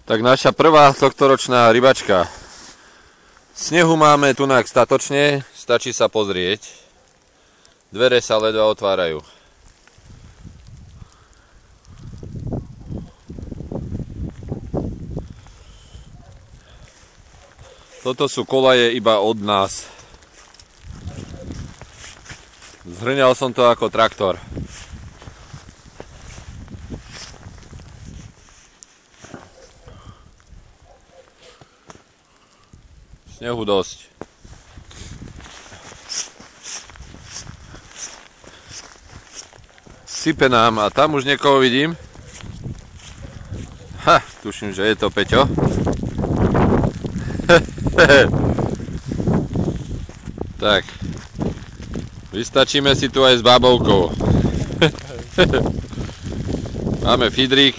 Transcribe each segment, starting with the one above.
Tak naša prvá tohtoročná rybačka. Snehu máme tunak statočne, stačí sa pozrieť. Dvere sa ledva otvárajú. Toto sú kolaje iba od nás. Zhrňal som to ako traktor. Snehu dosť. Sype nám a tam už niekoho vidím. Ha, tuším, že je to Peťo. Tak. Vystačíme si tu aj s bábovkou. Máme fidrík,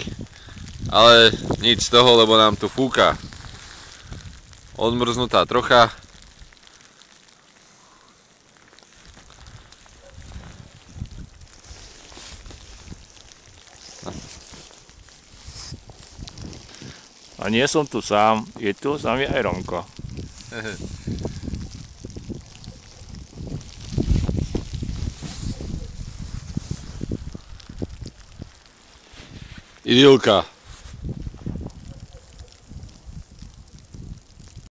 ale nič z toho, lebo nám tu fúka. Odmrznutá trocha. A nie som tu sám, je tu s nami aj Romko. Idylka.